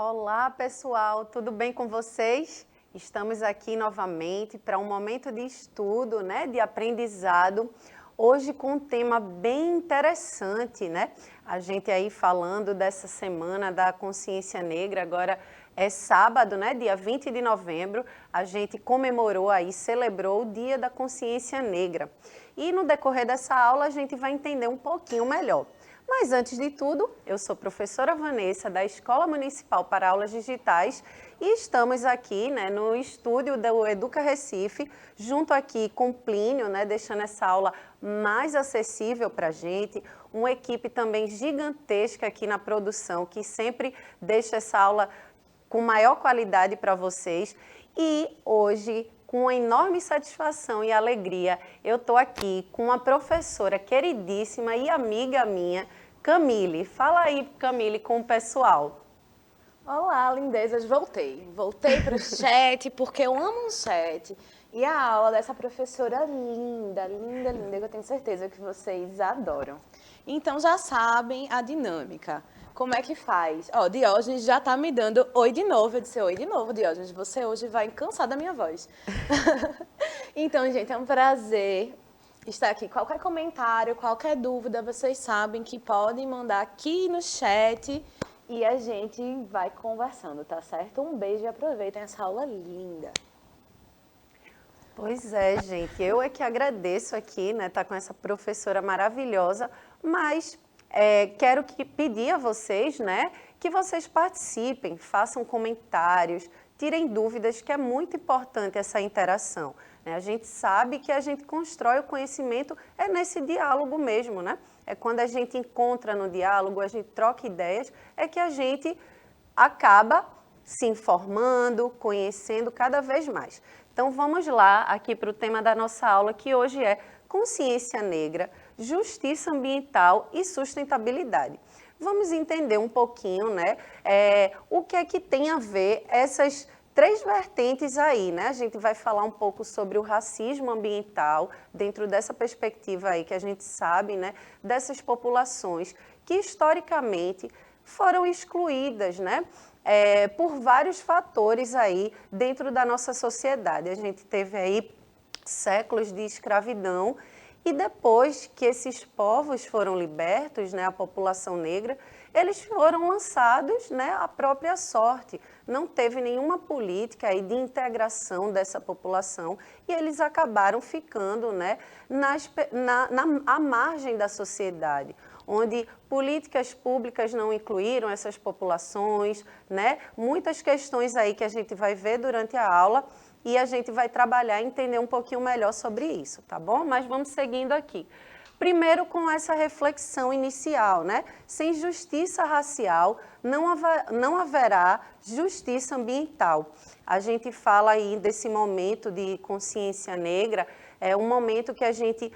Olá, pessoal, tudo bem com vocês? Estamos aqui novamente para um momento de estudo, de aprendizado, hoje com um tema bem interessante, A gente aí falando dessa semana da consciência negra, agora é sábado, dia 20 de novembro, a gente comemorou aí, celebrou o Dia da Consciência Negra. E no decorrer dessa aula a gente vai entender um pouquinho melhor. Mas antes de tudo, eu sou professora Vanessa da Escola Municipal para Aulas Digitais e estamos aqui no estúdio do Educa Recife, junto aqui com Plínio, deixando essa aula mais acessível para a gente, uma equipe também gigantesca aqui na produção, que sempre deixa essa aula com maior qualidade para vocês. E hoje, com uma enorme satisfação e alegria, eu estou aqui com uma professora queridíssima e amiga minha, Camille. Fala aí, Camille, com o pessoal. Olá, lindezas, voltei para o chat, porque eu amo um chat. E a aula dessa professora linda, linda, linda, que eu tenho certeza que vocês adoram. Então já sabem a dinâmica. Como é que faz? Ó, Diógenes já tá me dando oi de novo. Eu disse oi de novo, Diógenes. Você hoje vai cansar da minha voz. Então, gente, é um prazer estar aqui. Qualquer comentário, qualquer dúvida, vocês sabem que podem mandar aqui no chat e a gente vai conversando, tá certo? Um beijo e aproveitem essa aula linda. Pois é, gente, eu é que agradeço aqui, estar com essa professora maravilhosa, mas quero pedir a vocês, que vocês participem, façam comentários, tirem dúvidas, que é muito importante essa interação. A gente sabe que a gente constrói o conhecimento nesse diálogo mesmo, É quando a gente encontra no diálogo, a gente troca ideias, é que a gente acaba se informando, conhecendo cada vez mais. Então vamos lá aqui para o tema da nossa aula, que hoje é consciência negra, justiça ambiental e sustentabilidade. Vamos entender um pouquinho, o que é que tem a ver essas três vertentes aí, A gente vai falar um pouco sobre o racismo ambiental, dentro dessa perspectiva aí que a gente sabe, dessas populações que historicamente foram excluídas, por vários fatores aí dentro da nossa sociedade. A gente teve aí séculos de escravidão e depois que esses povos foram libertos, a população negra, eles foram lançados à própria sorte. Não teve nenhuma política aí de integração dessa população e eles acabaram ficando à margem da sociedade, onde políticas públicas não incluíram essas populações, Muitas questões aí que a gente vai ver durante a aula e a gente vai trabalhar e entender um pouquinho melhor sobre isso, tá bom? Mas vamos seguindo aqui. Primeiro com essa reflexão inicial, Sem justiça racial não haverá justiça ambiental. A gente fala aí desse momento de consciência negra, é um momento que a gente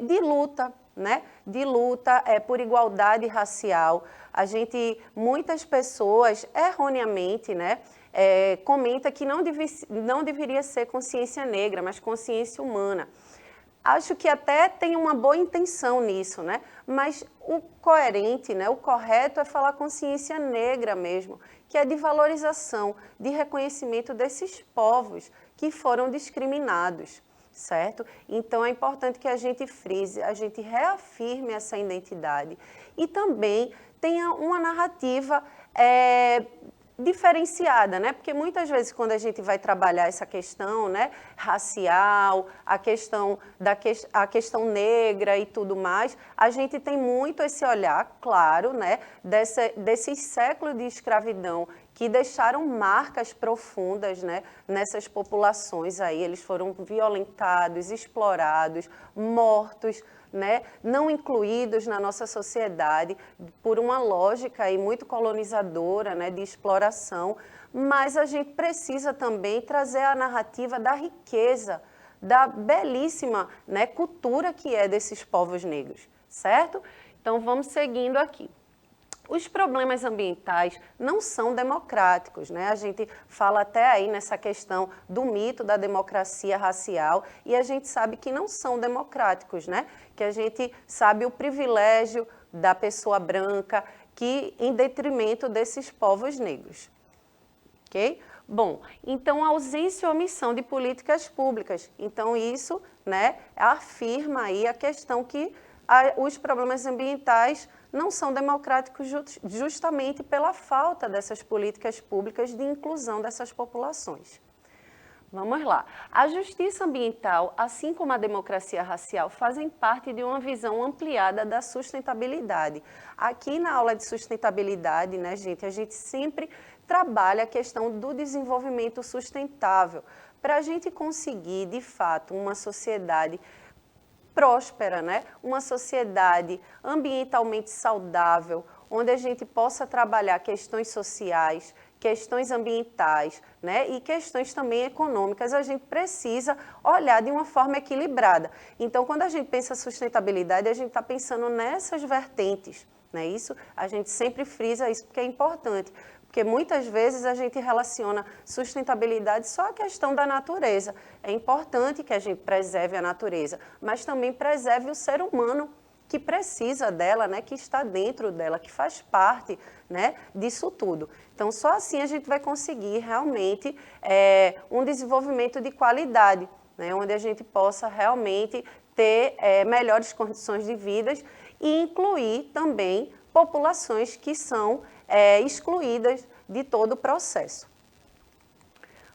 de luta, de luta por igualdade racial. Muitas pessoas, erroneamente, comenta que não deveria ser consciência negra, mas consciência humana. Acho que até tem uma boa intenção nisso, Mas o coerente, o correto é falar consciência negra mesmo, que é de valorização, de reconhecimento desses povos que foram discriminados, certo? Então é importante que a gente frise, a gente reafirme essa identidade e também tenha uma narrativa diferenciada, Porque muitas vezes quando a gente vai trabalhar essa questão, racial, a questão negra e tudo mais, a gente tem muito esse olhar, claro, desses séculos de escravidão que deixaram marcas profundas, nessas populações aí. Eles foram violentados, explorados, mortos, não incluídos na nossa sociedade por uma lógica aí muito colonizadora, de exploração, mas a gente precisa também trazer a narrativa da riqueza, da belíssima cultura que é desses povos negros, certo? Então vamos seguindo aqui. Os problemas ambientais não são democráticos, A gente fala até aí nessa questão do mito da democracia racial e a gente sabe que não são democráticos, Que a gente sabe o privilégio da pessoa branca, que em detrimento desses povos negros. Ok? Bom, então a ausência ou omissão de políticas públicas. Então isso, né, afirma aí a questão que os problemas ambientais não são democráticos justamente pela falta dessas políticas públicas de inclusão dessas populações. Vamos lá. A justiça ambiental, assim como a democracia racial, fazem parte de uma visão ampliada da sustentabilidade. Aqui na aula de sustentabilidade, né, gente, a gente sempre trabalha a questão do desenvolvimento sustentável, para a gente conseguir, de fato, uma sociedade próspera, né? Uma sociedade ambientalmente saudável, onde a gente possa trabalhar questões sociais, questões ambientais, né? E questões também econômicas, a gente precisa olhar de uma forma equilibrada. Então, quando a gente pensa sustentabilidade, a gente está pensando nessas vertentes, né? Isso, a gente sempre frisa isso porque é importante. Porque muitas vezes a gente relaciona sustentabilidade só à questão da natureza. É importante que a gente preserve a natureza, mas também preserve o ser humano que precisa dela, né, que está dentro dela, que faz parte, né, disso tudo. Então, só assim a gente vai conseguir realmente um desenvolvimento de qualidade, né, onde a gente possa realmente ter melhores condições de vida e incluir também populações que são excluídas de todo o processo.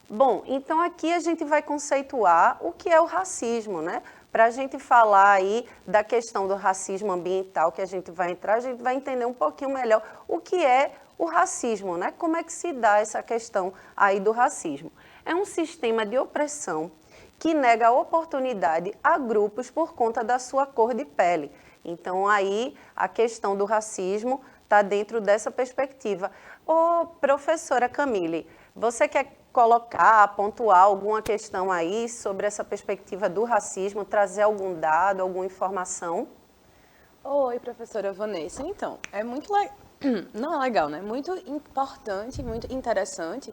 Bom, então aqui a gente vai conceituar o que é o racismo, né? Para a gente falar aí da questão do racismo ambiental que a gente vai entrar, a gente vai entender um pouquinho melhor o que é o racismo, né? Como é que se dá essa questão aí do racismo? É um sistema de opressão que nega a oportunidade a grupos por conta da sua cor de pele. Então aí a questão do racismo está dentro dessa perspectiva. Ô, professora Camille, você quer colocar, pontuar alguma questão aí sobre essa perspectiva do racismo, trazer algum dado, alguma informação? Oi, professora Vanessa. Então, não é legal, né? Muito importante, muito interessante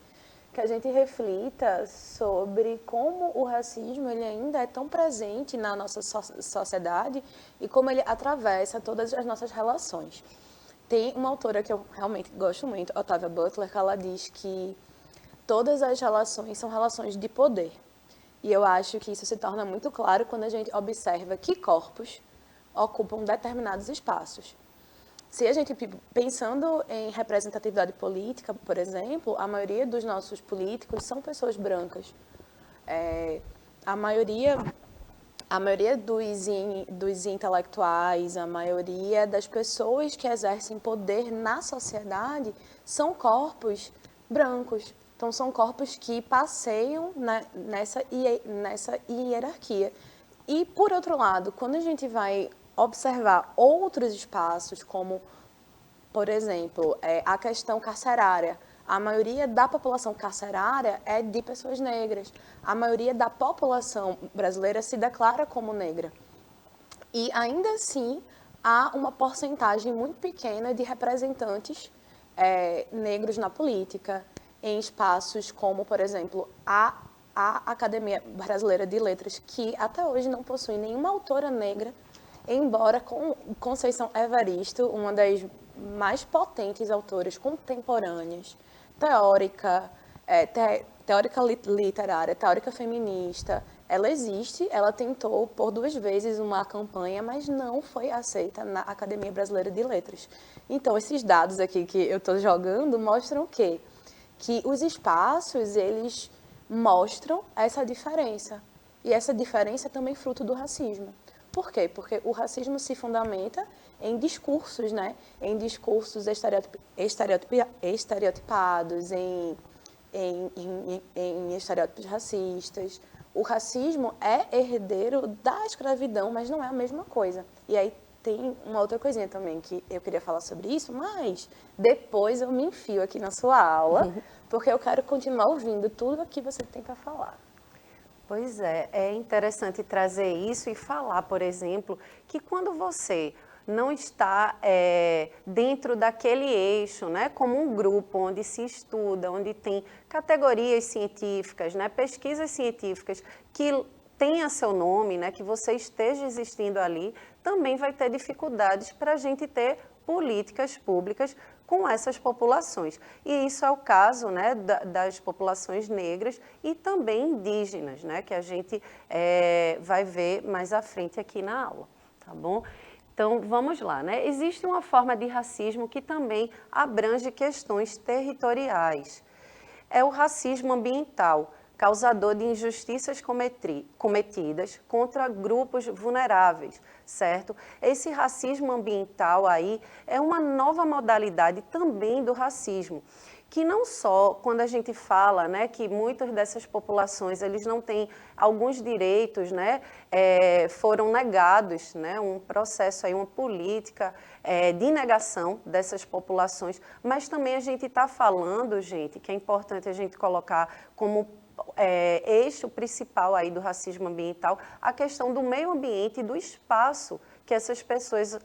que a gente reflita sobre como o racismo ele ainda é tão presente na nossa sociedade e como ele atravessa todas as nossas relações. Tem uma autora que eu realmente gosto muito, Octavia Butler, que ela diz que todas as relações são relações de poder. E eu acho que isso se torna muito claro quando a gente observa que corpos ocupam determinados espaços. Se a gente, pensando em representatividade política, por exemplo, a maioria dos nossos políticos são pessoas brancas. A maioria dos intelectuais, a maioria das pessoas que exercem poder na sociedade são corpos brancos. Então, são corpos que passeiam nessa hierarquia. E, por outro lado, quando a gente vai observar outros espaços, como, por exemplo, a questão carcerária, a maioria da população carcerária é de pessoas negras. A maioria da população brasileira se declara como negra. E, ainda assim, há uma porcentagem muito pequena de representantes negros na política, em espaços como, por exemplo, a Academia Brasileira de Letras, que até hoje não possui nenhuma autora negra, embora com Conceição Evaristo, uma das mais potentes autoras contemporâneas, teórica literária, teórica feminista, ela existe, ela tentou por 2 vezes uma campanha, mas não foi aceita na Academia Brasileira de Letras. Então, esses dados aqui que eu estou jogando mostram o quê? Que os espaços, eles mostram essa diferença. E essa diferença é também fruto do racismo. Por quê? Porque o racismo se fundamenta em discursos, né? Em discursos estereotipados, em estereótipos racistas. O racismo é herdeiro da escravidão, mas não é a mesma coisa. E aí tem uma outra coisinha também que eu queria falar sobre isso, mas depois eu me enfio aqui na sua aula, porque eu quero continuar ouvindo tudo o que você tem para falar. Pois é interessante trazer isso e falar, por exemplo, que quando você não está dentro daquele eixo, né, como um grupo onde se estuda, onde tem categorias científicas, né, pesquisas científicas que tenha seu nome, né, que você esteja existindo ali, também vai ter dificuldades para a gente ter políticas públicas com essas populações. E isso é o caso, né, das populações negras e também indígenas, né, que a gente vai ver mais à frente aqui na aula, tá bom? Então, vamos lá, né? Existe uma forma de racismo que também abrange questões territoriais. É o racismo ambiental, causador de injustiças cometidas contra grupos vulneráveis, certo? Esse racismo ambiental aí é uma nova modalidade também do racismo, que não só quando a gente fala, né, que muitas dessas populações eles não têm alguns direitos, né, foram negados, né, um processo aí, uma política de negação dessas populações, mas também a gente está falando, gente, que é importante a gente colocar como eixo principal aí do racismo ambiental, a questão do meio ambiente e do espaço que essas pessoas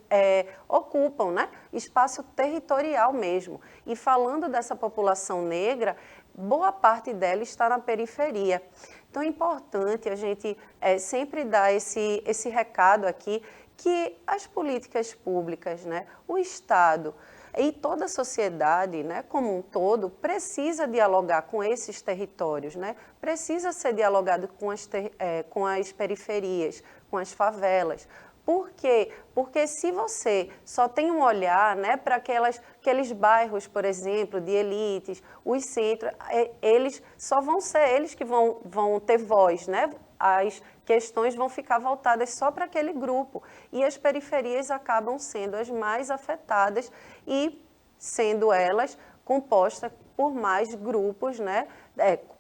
ocupam, né? Espaço territorial mesmo. E falando dessa população negra, boa parte dela está na periferia. Então é importante a gente sempre dar esse recado aqui, que as políticas públicas, né, o Estado e toda a sociedade, né, como um todo, precisa dialogar com esses territórios, né? Precisa ser dialogado com as periferias, com as favelas. Por quê? Porque se você só tem um olhar, né, para aqueles bairros, por exemplo, de elites, os centros, eles só vão ser eles que vão ter voz, né? As questões vão ficar voltadas só para aquele grupo. E as periferias acabam sendo as mais afetadas e sendo elas compostas por mais grupos, né?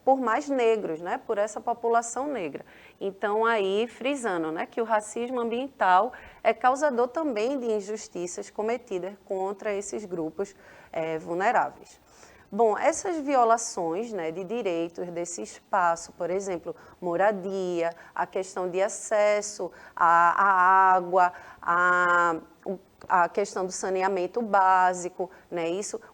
Por mais negros, né? Por essa população negra. Então, aí, frisando, né, que o racismo ambiental é causador também de injustiças cometidas contra esses grupos vulneráveis. Bom, essas violações, né, de direitos desse espaço, por exemplo, moradia, a questão de acesso à água, a questão do saneamento básico, né,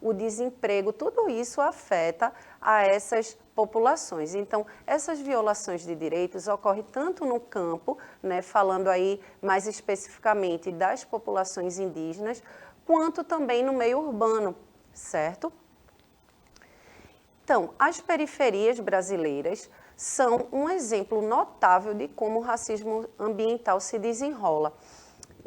o desemprego, tudo isso afeta a essas populações. Então, essas violações de direitos ocorrem tanto no campo, né, falando aí mais especificamente das populações indígenas, quanto também no meio urbano, certo? Então, as periferias brasileiras são um exemplo notável de como o racismo ambiental se desenrola.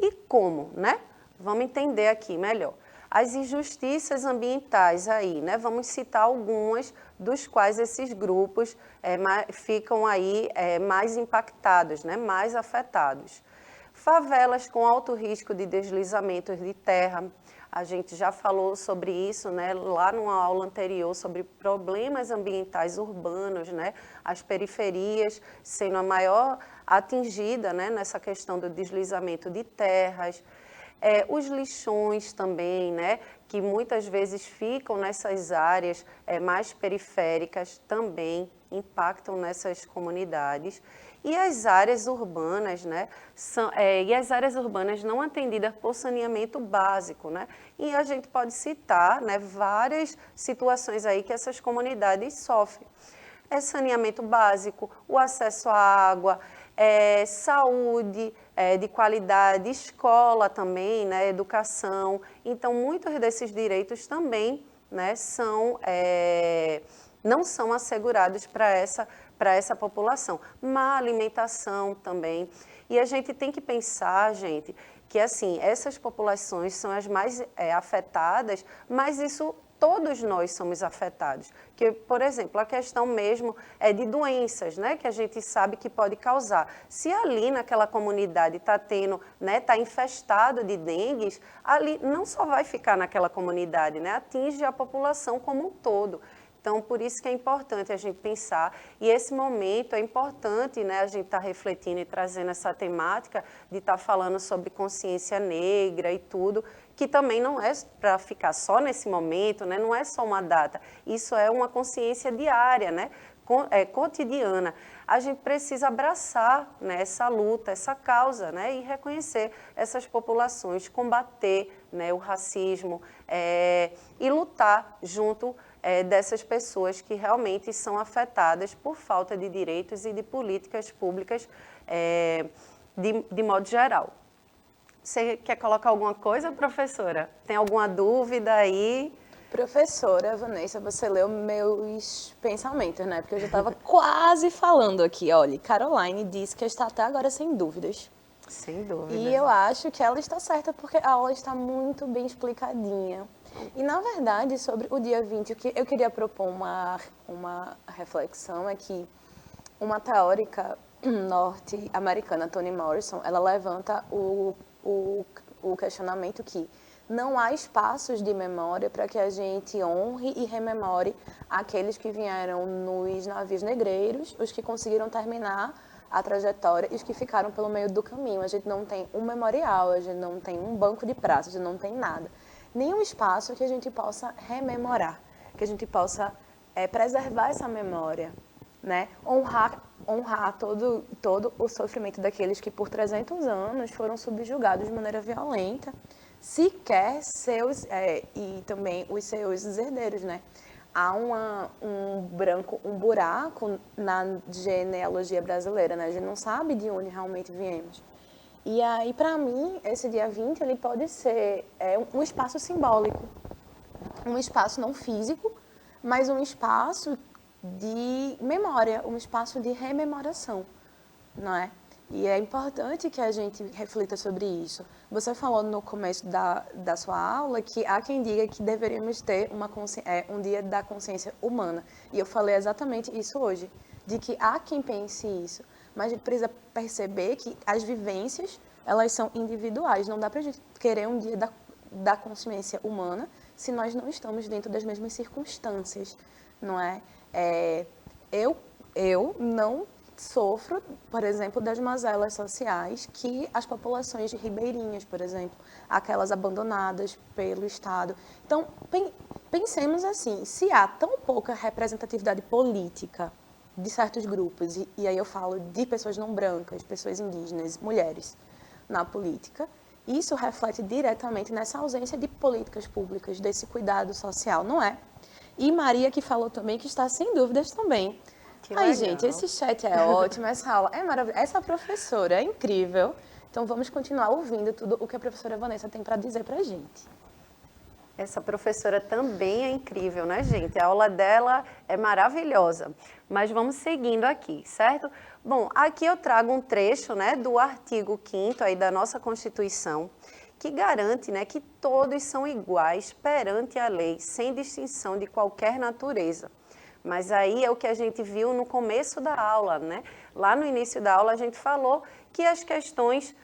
E como, né? Vamos entender aqui melhor. As injustiças ambientais aí, né? Vamos citar algumas dos quais esses grupos ficam aí mais impactados, né? Mais afetados. Favelas com alto risco de deslizamentos de terra. A gente já falou sobre isso, né, lá numa aula anterior, sobre problemas ambientais urbanos, né, as periferias sendo a maior atingida, né, nessa questão do deslizamento de terras. Os lixões também, né, que muitas vezes ficam nessas áreas mais periféricas, também impactam nessas comunidades. E as áreas urbanas, né, e as áreas urbanas não atendidas por saneamento básico, né? E a gente pode citar, né, várias situações aí que essas comunidades sofrem. Saneamento básico, o acesso à água, saúde de qualidade, escola também, né, educação. Então, muitos desses direitos também, né, não são assegurados para essa população. Má alimentação também. E a gente tem que pensar, gente, que assim, essas populações são as mais afetadas, mas isso todos nós somos afetados. Que, por exemplo, a questão mesmo de doenças, né, que a gente sabe que pode causar. Se ali naquela comunidade está tendo, né, está infestado de dengue, ali não só vai ficar naquela comunidade, né, atinge a população como um todo. Então, por isso que é importante a gente pensar, e esse momento é importante, né, a gente estar refletindo e trazendo essa temática de estar falando sobre consciência negra e tudo, que também não é para ficar só nesse momento, né, não é só uma data, isso é uma consciência diária, né, cotidiana. A gente precisa abraçar, né, essa luta, essa causa, né, e reconhecer essas populações, combater, né, o racismo e lutar junto dessas pessoas que realmente são afetadas por falta de direitos e de políticas públicas de modo geral. Você quer colocar alguma coisa, professora? Tem alguma dúvida aí? Professora Vanessa, você leu meus pensamentos, né? Porque eu já estava quase falando aqui. Olha, Caroline disse que está até agora sem dúvidas. Sem dúvida. E eu acho que ela está certa porque a aula está muito bem explicadinha. E, na verdade, sobre o dia 20, o que eu queria propor uma reflexão é que uma teórica norte-americana, Toni Morrison, ela levanta o questionamento que não há espaços de memória para que a gente honre e rememore aqueles que vieram nos navios negreiros, os que conseguiram terminar a trajetória e os que ficaram pelo meio do caminho. A gente não tem um memorial, a gente não tem um banco de praça, a gente não tem nada. Nenhum espaço que a gente possa rememorar, que a gente possa preservar essa memória, né? Honrar todo o sofrimento daqueles que por 300 anos foram subjugados de maneira violenta, sequer e também os seus herdeiros, né? Há um buraco na genealogia brasileira, né? A gente não sabe de onde realmente viemos. E aí, para mim, esse dia 20, ele pode ser um espaço simbólico, um espaço não físico, mas um espaço de memória, um espaço de rememoração, não é? E é importante que a gente reflita sobre isso. Você falou no começo da sua aula que há quem diga que deveríamos ter um dia da consciência humana. E eu falei exatamente isso hoje, de que há quem pense isso. Mas a gente precisa perceber que as vivências, elas são individuais. Não dá para a gente querer um dia da consciência humana se nós não estamos dentro das mesmas circunstâncias, não é? Eu não sofro, por exemplo, das mazelas sociais que as populações ribeirinhas, por exemplo, aquelas abandonadas pelo Estado. Então, pensemos assim, se há tão pouca representatividade política de certos grupos, e aí eu falo de pessoas não brancas, pessoas indígenas, mulheres, na política, isso reflete diretamente nessa ausência de políticas públicas, desse cuidado social, não é? E Maria que falou também que está sem dúvidas também. Ai, gente, esse chat é ótimo, essa aula é maravilhosa, essa professora é incrível. Então vamos continuar ouvindo tudo o que a professora Vanessa tem para dizer para a gente. Essa professora também é incrível, né, gente? A aula dela é maravilhosa. Mas vamos seguindo aqui, certo? Bom, aqui eu trago um trecho, né, do artigo 5º aí da nossa Constituição, que garante, né, que todos são iguais perante a lei, sem distinção de qualquer natureza. Mas aí é o que a gente viu no começo da aula, né? Lá no início da aula a gente falou que as questões,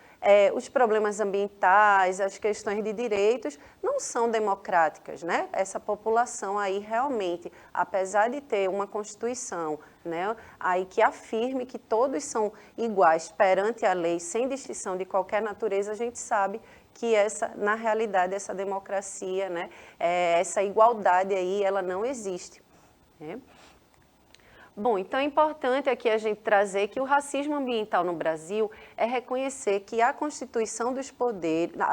os problemas ambientais, as questões de direitos não são democráticas, né? Essa população aí realmente, apesar de ter uma Constituição, né, aí que afirme que todos são iguais perante a lei, sem distinção de qualquer natureza, a gente sabe que na realidade, essa democracia, né, essa igualdade aí, ela não existe. Bom, então é importante aqui a gente trazer que o racismo ambiental no Brasil é reconhecer que a Constituição dos poderes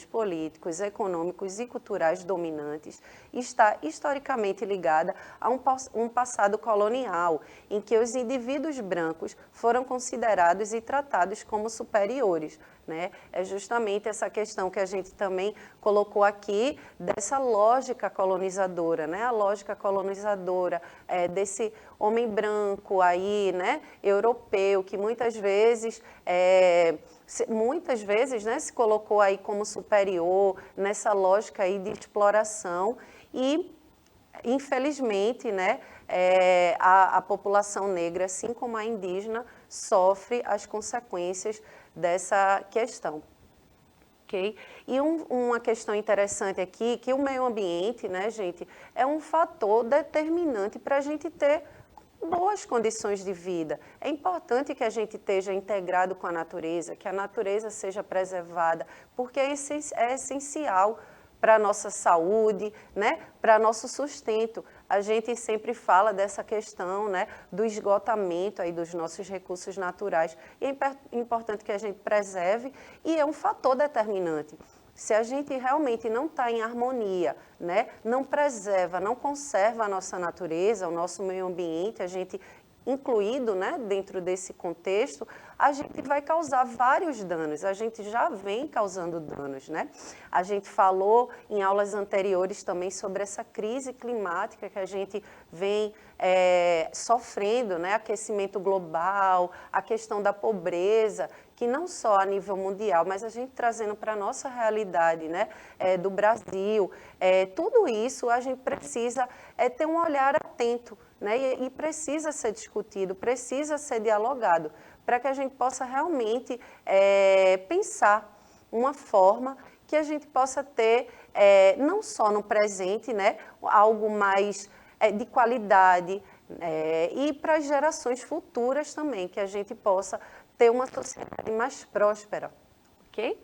políticos, econômicos e culturais dominantes está historicamente ligada a um passado colonial, em que os indivíduos brancos foram considerados e tratados como superiores, né? É justamente essa questão que a gente também colocou aqui, dessa lógica colonizadora, né? A lógica colonizadora desse homem branco aí, né? Europeu, que muitas vezes, né, se colocou aí como superior, nessa lógica aí de exploração e, infelizmente, né, a população negra, assim como a indígena, sofre as consequências dessa questão. Okay? E uma questão interessante aqui, que o meio ambiente, né, gente, é um fator determinante para a gente ter boas condições de vida. É importante que a gente esteja integrado com a natureza, que a natureza seja preservada, porque é essencial para a nossa saúde, né, para nosso sustento. A gente sempre fala dessa questão, né, do esgotamento aí dos nossos recursos naturais. E é importante que a gente preserve e é um fator determinante. Se a gente realmente não está em harmonia, né, não preserva, não conserva a nossa natureza, o nosso meio ambiente, a gente incluído, né, dentro desse contexto, a gente vai causar vários danos. A gente já vem causando danos, né? A gente falou em aulas anteriores também sobre essa crise climática que a gente vem sofrendo, né? Aquecimento global, a questão da pobreza, que não só a nível mundial, mas a gente trazendo para a nossa realidade, né, do Brasil, tudo isso a gente precisa ter um olhar atento, né, e precisa ser discutido, precisa ser dialogado, para que a gente possa realmente pensar uma forma que a gente possa ter, não só no presente, né, algo mais de qualidade, e para as gerações futuras também, que a gente possa ter uma sociedade mais próspera, ok?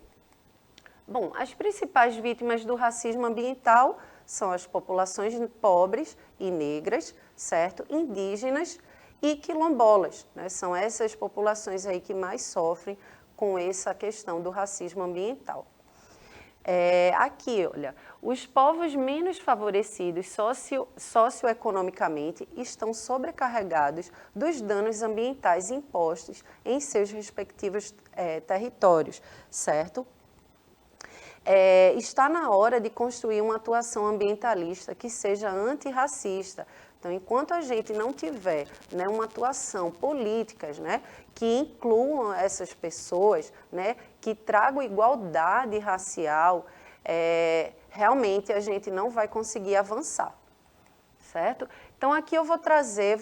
Bom, as principais vítimas do racismo ambiental são as populações pobres e negras, certo? Indígenas e quilombolas, né? São essas populações aí que mais sofrem com essa questão do racismo ambiental. Aqui, olha, os povos menos favorecidos socioeconomicamente estão sobrecarregados dos danos ambientais impostos em seus respectivos territórios, certo? Está na hora de construir uma atuação ambientalista que seja antirracista. Então, enquanto a gente não tiver, né, uma atuação políticas, né, que incluam essas pessoas, né, que tragam igualdade racial, realmente a gente não vai conseguir avançar, certo? Então, aqui eu vou trazer,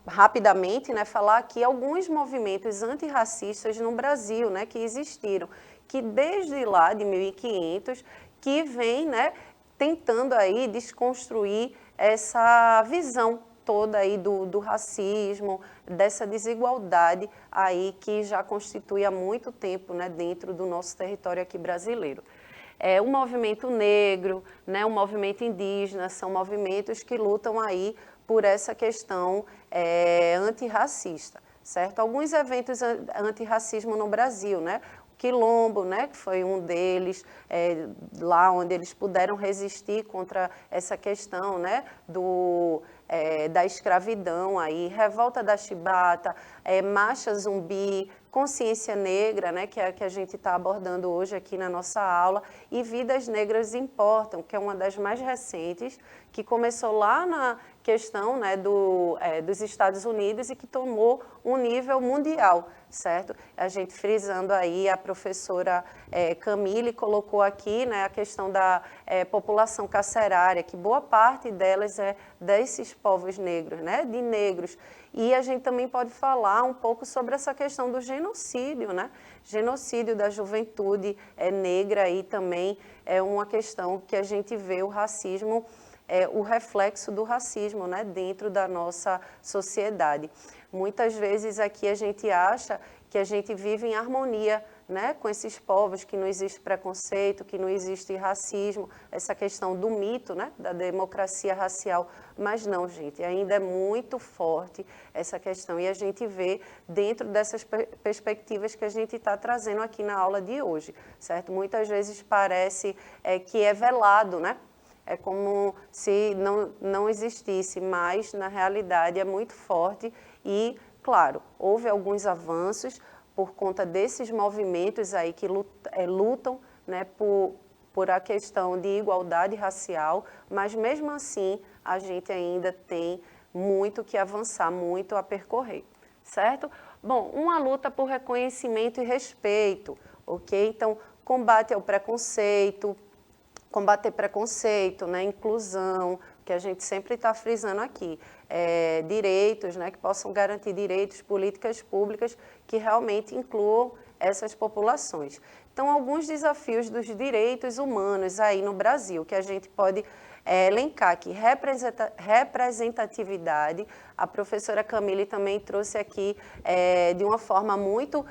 rapidamente, né, falar aqui alguns movimentos antirracistas no Brasil, né, que existiram, que desde lá de 1500, que vem, né, tentando aí desconstruir essa visão toda aí do racismo, dessa desigualdade aí que já constitui há muito tempo, né, dentro do nosso território aqui brasileiro. O movimento negro, né, o movimento indígena, são movimentos que lutam aí por essa questão antirracista, certo? Alguns eventos antirracismo no Brasil, né? Quilombo, né, que foi um deles, lá onde eles puderam resistir contra essa questão, né, da escravidão, aí, Revolta da Chibata, Marcha Zumbi, Consciência Negra, né, que é a que a gente está abordando hoje aqui na nossa aula, e Vidas Negras Importam, que é uma das mais recentes, que começou lá na questão, né, dos Estados Unidos e que tomou um nível mundial, certo? A gente frisando aí, a professora Camille colocou aqui, né, a questão da população carcerária, que boa parte delas é desses povos negros, né, de negros. E a gente também pode falar um pouco sobre essa questão do genocídio, né? Genocídio da juventude negra aí também é uma questão que a gente vê o racismo, o reflexo do racismo, né, dentro da nossa sociedade. Muitas vezes aqui a gente acha que a gente vive em harmonia, né, com esses povos, que não existe preconceito, que não existe racismo, essa questão do mito, né, da democracia racial, mas não, gente, ainda é muito forte essa questão e a gente vê dentro dessas perspectivas que a gente está trazendo aqui na aula de hoje, certo? Muitas vezes parece que é velado, né? É como se não existisse, mas na realidade é muito forte e, claro, houve alguns avanços por conta desses movimentos aí que lutam, né, por a questão de igualdade racial, mas mesmo assim a gente ainda tem muito que avançar, muito a percorrer, certo? Bom, uma luta por reconhecimento e respeito, ok? Então, combate ao preconceito, combater preconceito, né, inclusão, que a gente sempre está frisando aqui, direitos, né, que possam garantir direitos, políticas públicas que realmente incluam essas populações. Então, alguns desafios dos direitos humanos aí no Brasil, que a gente pode elencar aqui, representatividade, a professora Camille também trouxe aqui de uma forma muito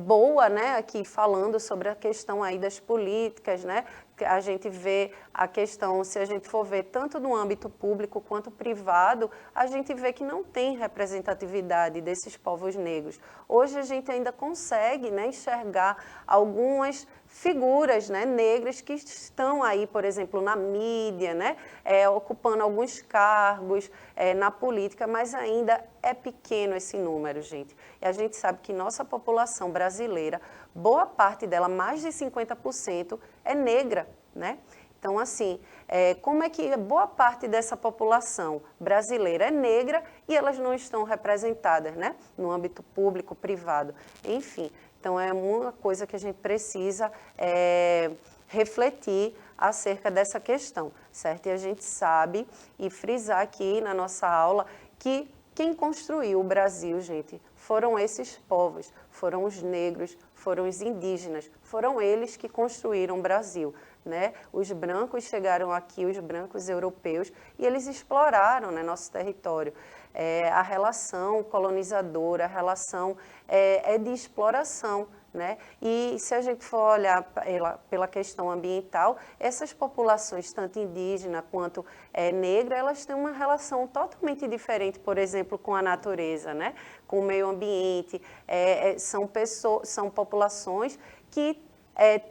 boa, né, aqui falando sobre a questão aí das políticas, né, a gente vê a questão, se a gente for ver tanto no âmbito público quanto privado, a gente vê que não tem representatividade desses povos negros. Hoje a gente ainda consegue, né, enxergar algumas figuras, né, negras que estão aí, por exemplo, na mídia, né, ocupando alguns cargos na política, mas ainda é pequeno esse número, gente. E a gente sabe que nossa população brasileira, boa parte dela, mais de 50%, é negra, né? Então, assim, como é que boa parte dessa população brasileira é negra e elas não estão representadas, né? No âmbito público, privado, enfim. Então, é uma coisa que a gente precisa refletir acerca dessa questão, certo? E a gente sabe, e frisar aqui na nossa aula, que quem construiu o Brasil, gente, foram esses povos, foram os negros, foram os indígenas, foram eles que construíram o Brasil, né? Os brancos chegaram aqui, os brancos europeus, e eles exploraram, né, nosso território. A relação colonizadora, a relação é de exploração, né? E se a gente for olhar pela questão ambiental, essas populações, tanto indígena quanto negra, elas têm uma relação totalmente diferente, por exemplo, com a natureza, né? Com o meio ambiente. São populações que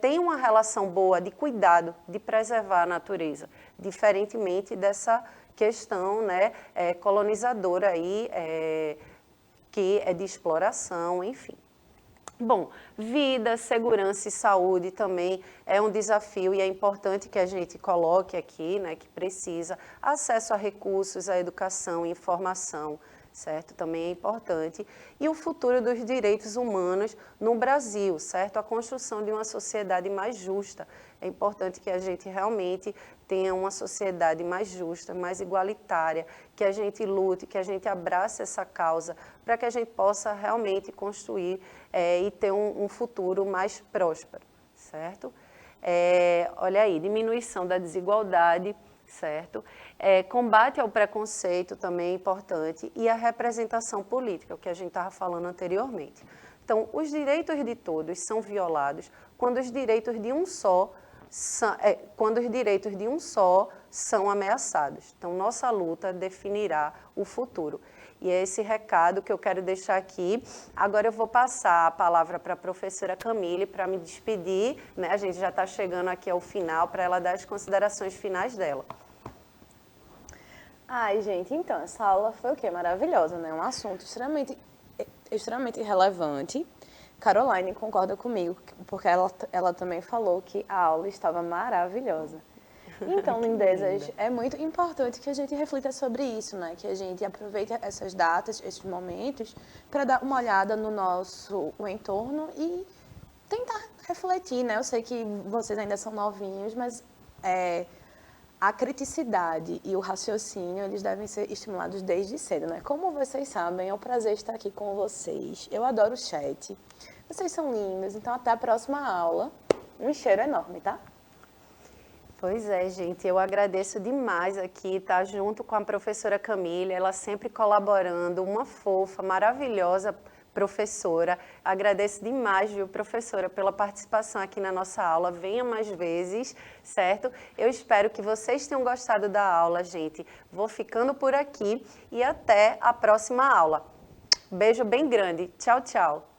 têm uma relação boa de cuidado, de preservar a natureza, diferentemente dessa questão, né, colonizadora aí, que é de exploração, enfim. Bom, vida, segurança e saúde também é um desafio e é importante que a gente coloque aqui, né, que precisa. Acesso a recursos, a educação e informação, certo? Também é importante. E o futuro dos direitos humanos no Brasil, certo? A construção de uma sociedade mais justa. É importante que a gente realmente tenha uma sociedade mais justa, mais igualitária, que a gente lute, que a gente abrace essa causa, para que a gente possa realmente construir e ter um futuro mais próspero, certo? Olha aí, diminuição da desigualdade, certo? Combate ao preconceito também é importante e a representação política, o que a gente estava falando anteriormente. Então, os direitos de todos são violados quando os direitos de um só são ameaçados. Então, nossa luta definirá o futuro. E é esse recado que eu quero deixar aqui. Agora eu vou passar a palavra para a professora Camille para me despedir, né? A gente já está chegando aqui ao final, para ela dar as considerações finais dela. Ai, gente, então, essa aula foi o quê? Maravilhosa, né? Um assunto extremamente relevante. Caroline concorda comigo, porque ela também falou que a aula estava maravilhosa. Então, lindezas, é muito importante que a gente reflita sobre isso, né? Que a gente aproveite essas datas, esses momentos, para dar uma olhada no nosso entorno e tentar refletir, né? Eu sei que vocês ainda são novinhos, mas a criticidade e o raciocínio, eles devem ser estimulados desde cedo, né? Como vocês sabem, é um prazer estar aqui com vocês. Eu adoro o chat. Vocês são lindos, então até a próxima aula. Um cheiro enorme, tá? Pois é, gente, eu agradeço demais aqui estar junto com a professora Camille, ela sempre colaborando, uma fofa, maravilhosa professora. Agradeço demais, viu, professora, pela participação aqui na nossa aula. Venha mais vezes, certo? Eu espero que vocês tenham gostado da aula, gente. Vou ficando por aqui e até a próxima aula. Beijo bem grande. Tchau, tchau.